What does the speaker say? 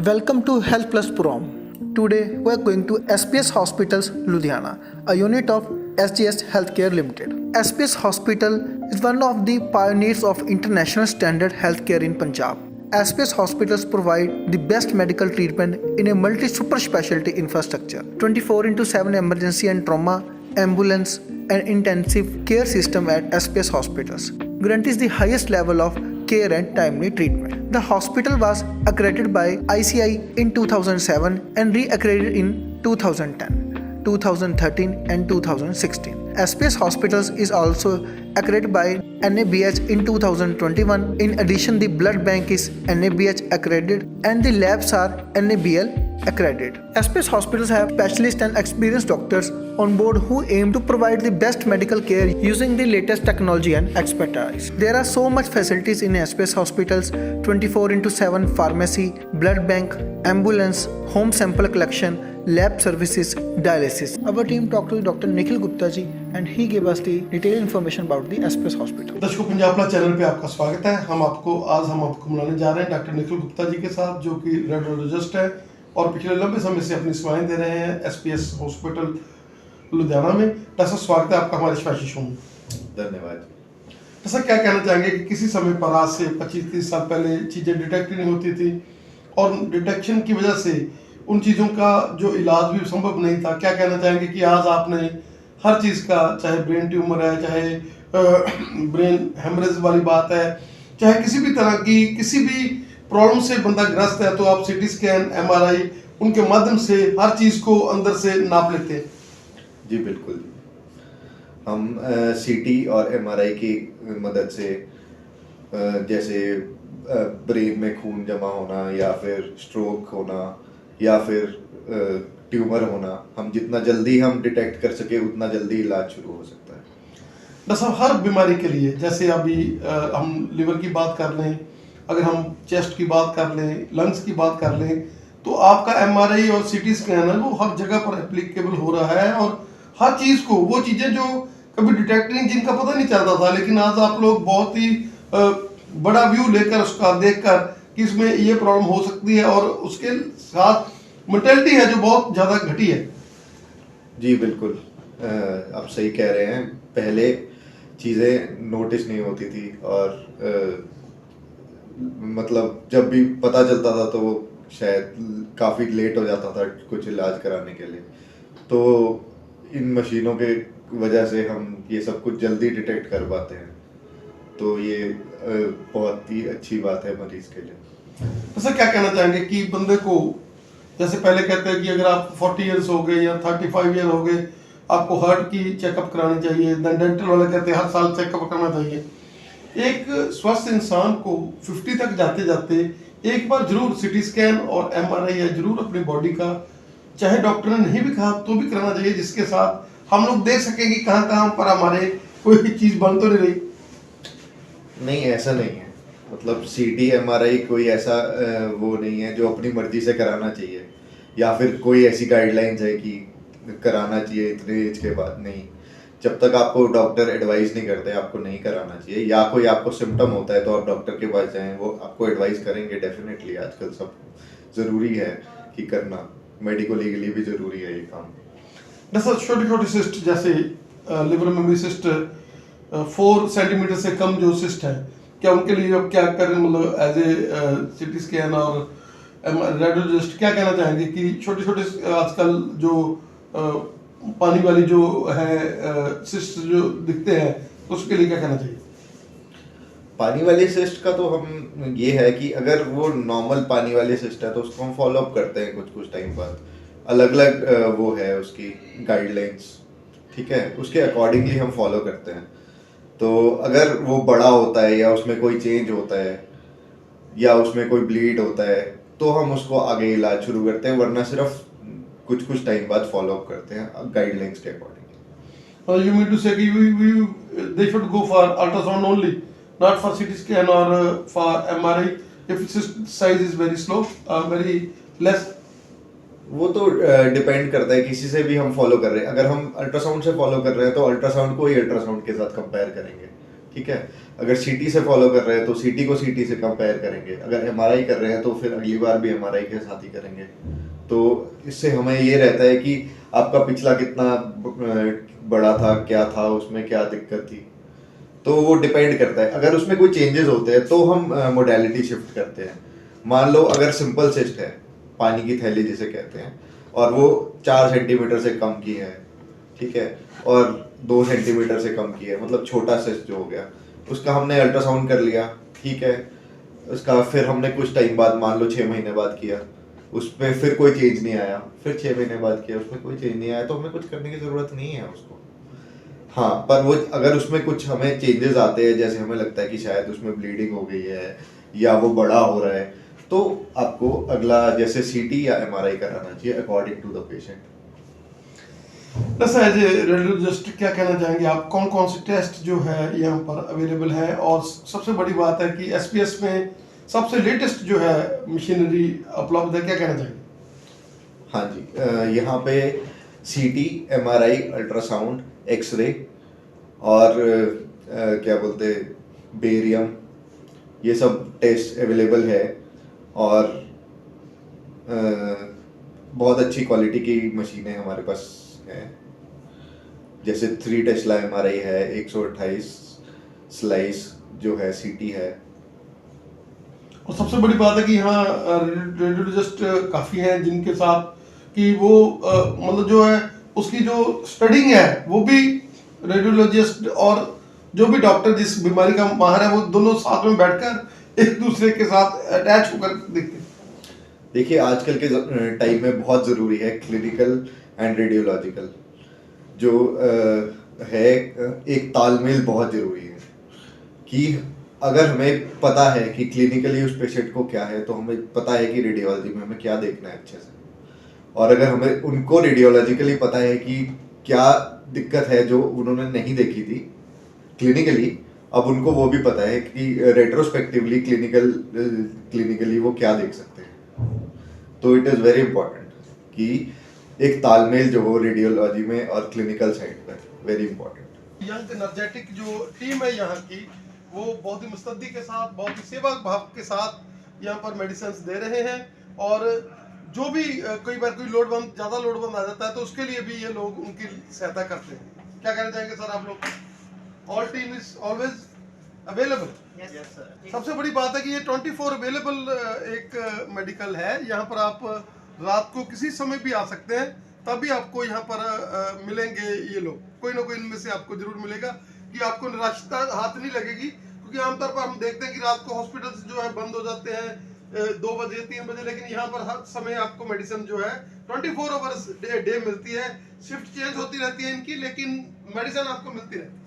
Welcome to Health Plus Prom. Today we are going to SPS Hospitals Ludhiana, a unit of SGS Healthcare Limited. SPS Hospital is one of the pioneers of international standard healthcare in Punjab. SPS hospitals provide the best medical treatment in a multi-super specialty infrastructure, 24/7 emergency and trauma, ambulance and intensive care system at SPS hospitals guarantees the highest level of care and timely treatment. The hospital was accredited by ICI in 2007 and re-accredited in 2010, 2013 and 2016. SPS Hospitals is also accredited by NABH in 2021. In addition, the blood bank is NABH accredited and the labs are NABL accredited. SPS hospitals have specialists and experienced doctors on board who aim to provide the best medical care using the latest technology and expertise. There are so much facilities in SPS hospitals: 24/7 pharmacy, blood bank, ambulance, home sample collection, lab services, dialysis. Our team talked to Dr. Nikhil Gupta ji and he gave us the detailed information about the SPS hospital. दर्शकों, Punjab plus channel पे आपका स्वागत है। हम आपको मिलाने जा रहे हैं डॉक्टर निखिल गुप्ता जी के साथ, जो कि रेडियोलॉजिस्ट है और पिछले लंबे समय से अपनी सेवाएं दे रहे हैं एसपीएस हॉस्पिटल लुधियाना में। डॉक्टर साहब, स्वागत है आपका हमारे स्पेशल शो में। धन्यवाद। डॉक्टर साहब, क्या कहना चाहेंगे कि किसी समय पर आज से 25-30 साल पहले चीज़ें डिटेक्ट नहीं होती थी और डिटेक्शन की वजह से उन चीज़ों का जो इलाज भी संभव नहीं था। क्या कहना चाहेंगे कि आज आपने हर चीज़ का, चाहे ब्रेन ट्यूमर है, चाहे ब्रेन हेमरेज वाली बात है, चाहे किसी भी तरह की किसी भी प्रॉब्लम से बंदा ग्रस्त है, तो आप सीटी स्कैन, एमआरआई, उनके माध्यम से हर चीज़ को अंदर से नाप लेते हैं। जी बिल्कुल। हम सीटी और एमआरआई की मदद से जैसे ब्रेन में खून जमा होना या फिर स्ट्रोक होना या फिर ट्यूमर होना, हम जितना जल्दी हम डिटेक्ट कर सके उतना जल्दी इलाज शुरू हो सकता है। डॉक्टर साहब, हर बीमारी के लिए, जैसे अभी हम लिवर की बात कर लें, अगर हम चेस्ट की बात कर लें, लंग्स की बात कर लें, तो आपका एमआरआई और सीटी स्कैन है वो हर जगह पर एप्लीकेबल हो रहा है और हर चीज़ को, वो चीज़ें जो कभी डिटेक्ट नहीं, जिनका पता नहीं चलता था, लेकिन आज आप लोग बहुत ही बड़ा व्यू लेकर उसका देखकर कि इसमें ये प्रॉब्लम हो सकती है और उसके साथ मोर्टेलिटी है जो बहुत ज़्यादा घटी है। जी बिल्कुल, आप सही कह रहे हैं। पहले चीज़ें नोटिस नहीं होती थी और मतलब जब भी पता चलता था तो वो शायद काफ़ी लेट हो जाता था कुछ इलाज कराने के लिए। तो इन मशीनों के वजह से हम ये सब कुछ जल्दी डिटेक्ट कर पाते हैं, तो ये बहुत ही अच्छी बात है मरीज के लिए। तो सर, क्या कहना चाहेंगे कि बंदे को, जैसे पहले कहते हैं कि अगर आप 40 ईयर्स हो गए या 35 ईयर हो गए, आपको हार्ट की चेकअप करानी चाहिए, डेंटल वाले कहते हैं हर साल चेकअप करना चाहिए। एक स्वस्थ इंसान को 50 तक जाते जाते एक बार जरूर सीटी स्कैन और एमआरआई है जरूर अपनी बॉडी का, चाहे डॉक्टर ने नहीं भी कहा तो भी कराना चाहिए, जिसके साथ हम लोग देख सकें कि कहाँ कहाँ पर हमारे कोई चीज़ बन तो नहीं रही। नहीं, ऐसा नहीं है। मतलब सीटी एमआरआई कोई ऐसा वो नहीं है जो अपनी मर्जी से कराना चाहिए या फिर कोई ऐसी गाइडलाइंस है कि कराना चाहिए इतने एज के बाद। नहीं, जब तक आपको डॉक्टर एडवाइस नहीं करते आपको नहीं कराना चाहिए। या कोई आपको सिम्टम होता है तो आप डॉक्टर के पास जाएं, वो आपको एडवाइस करेंगे डेफिनेटली। आजकल सब ज़रूरी है कि करना, मेडिको लीगली भी ज़रूरी है ये काम। जैसा छोटी छोटी सिस्ट, जैसे लिवर में भी सिस्ट 4 सेंटीमीटर से कम जो सिस्ट है, क्या उनके लिए अब क्या करें? मतलब एज ए सीटी स्कैन और रेडियोलॉजिस्ट क्या कहना चाहेंगे कि छोटे छोटे आजकल जो पानी वाली जो है सिस्ट जो दिखते हैं, उसके लिए क्या कहना चाहिए? पानी वाली सिस्ट का तो हम ये है कि अगर वो नॉर्मल पानी वाली सिस्ट है तो उसको हम फॉलो अप करते हैं कुछ टाइम बाद। अलग अलग वो है उसकी गाइडलाइंस, ठीक है, उसके अकॉर्डिंगली हम फॉलो करते हैं। तो अगर वो बड़ा होता है या उसमें कोई चेंज होता है या उसमें कोई ब्लीड होता है तो हम उसको आगे इलाज शुरू करते हैं, वरना सिर्फ कुछ टाइम बाद फॉलो अप करते हैं गाइडलाइंस के according. You mean to say that they should go for ultrasound only, not for CT scan or for MRI if cyst size is very slow, very less? वो तो depend करता है किसी से भी हम फॉलो कर रहे हैं। अगर हम अल्ट्रासाउंड से फॉलो कर रहे हैं तो अल्ट्रासाउंड को ही अल्ट्रासाउंड के साथ कंपेयर करेंगे ठीक है। अगर सीटी से फॉलो कर रहे हैं तो सीटी को सीटी से कंपेयर करेंगे, अगर एमआरआई कर रहे हैं तो फिर अगली बार भी एमआरआई के साथ ही करेंगे। तो इससे हमें ये रहता है कि आपका पिछला कितना बड़ा था, क्या था, उसमें क्या दिक्कत थी, तो वो डिपेंड करता है। अगर उसमें कोई चेंजेस होते हैं तो हम मोडेलिटी शिफ्ट करते हैं। मान लो अगर सिंपल सिस्ट है, पानी की थैली जिसे कहते हैं, और वो 4 सेंटीमीटर से कम की है, ठीक है, और 2 सेंटीमीटर से कम की है, मतलब छोटा सिस्ट जो हो गया, उसका हमने अल्ट्रासाउंड कर लिया, ठीक है। उसका फिर हमने कुछ टाइम बाद, मान लो 6 महीने बाद किया, उसमें फिर कोई चेंज नहीं आया, फिर 6 महीने बाद किया, उसमें कोई चेंज नहीं आया, तो हमें कुछ करने की ज़रूरत नहीं है उसको। हाँ, पर वो अगर उसमें कुछ हमें चेंजेस आते हैं, जैसे हमें लगता है कि शायद उसमें ब्लीडिंग हो गई है या वो बड़ा हो रहा है, तो आपको अगला जैसे सीटी या एमआरआई कराना चाहिए अकॉर्डिंग टू द पेशेंट। वैसे एज ए रेडियोलॉजिस्ट क्या कहना चाहेंगे आप, कौन कौन से टेस्ट जो है यहाँ पर अवेलेबल है, और सबसे बड़ी बात है कि एसपीएस में सबसे लेटेस्ट जो है मशीनरी उपलब्ध है, क्या कहना चाहेंगे? हाँ जी, यहाँ पे सीटी, एमआरआई, अल्ट्रासाउंड, एक्सरे और क्या बोलते बेरियम, ये सब टेस्ट अवेलेबल है। और बहुत अच्छी क्वालिटी की मशीनें हमारे पास हैं, जैसे 3 टेस्ला एमआरआई है, 128 स्लाइस जो है सीटी है। और सबसे बड़ी बात है कि यहाँ रेडियोलॉजिस्ट काफ़ी हैं जिनके साथ कि वो मतलब जो है उसकी जो स्टडिंग है वो भी रेडियोलॉजिस्ट और जो भी डॉक्टर जिस बीमारी का माहिर है वो दोनों साथ में बैठकर एक दूसरे के साथ अटैच होकर देखते हैं। देखिए, आजकल के टाइम में बहुत ज़रूरी है क्लिनिकल एंड रेडियोलॉजिकल जो है, एक तालमेल बहुत ज़रूरी है। कि अगर हमें पता है कि क्लिनिकली उस पेशेंट को क्या है, तो हमें पता है कि रेडियोलॉजी में हमें क्या देखना है अच्छे से। और अगर हमें उनको रेडियोलॉजिकली पता है कि क्या दिक्कत है जो उन्होंने नहीं देखी थी क्लिनिकली, अब उनको वो भी पता है कि रेट्रोस्पेक्टिवली क्लिनिकली वो क्या देख सकते हैं। तो इट इज़ वेरी इंपॉर्टेंट कि एक तालमेल जो हो रेडियोलॉजी में और क्लिनिकल साइड पर, वेरी इंपॉर्टेंट। यंग एनर्जेटिक जो टीम है यहाँ की, वो बहुत ही मुस्तैदी के साथ, बहुत ही सेवा भाव के साथ यहाँ पर मेडिसिन दे रहे हैं। और जो भी कई बार कोई लोडबंद, ज़्यादा लोडबंद आ जाता है तो उसके लिए भी ये लोग उनकी सहायता करते हैं। क्या कहना चाहेंगे सर आप लोग? All team is always available. सबसे बड़ी बात है कि ये 24 अवेलेबल एक मेडिकल है। यहाँ पर आप रात को किसी समय भी आ सकते हैं, तभी आपको यहाँ पर मिलेंगे ये लोग। कोई ना कोई इनमें से आपको जरूर मिलेगा कि आपको निराशा हाथ नहीं लगेगी, क्योंकि आमतौर पर हम देखते हैं कि रात को हॉस्पिटल्स जो है बंद हो जाते हैं 2 बजे 3 बजे, लेकिन यहाँ पर हर समय आपको मेडिसिन जो है 24 आवर्स डे मिलती है। शिफ्ट चेंज होती रहती है इनकी, लेकिन मेडिसिन आपको मिलती रहती है।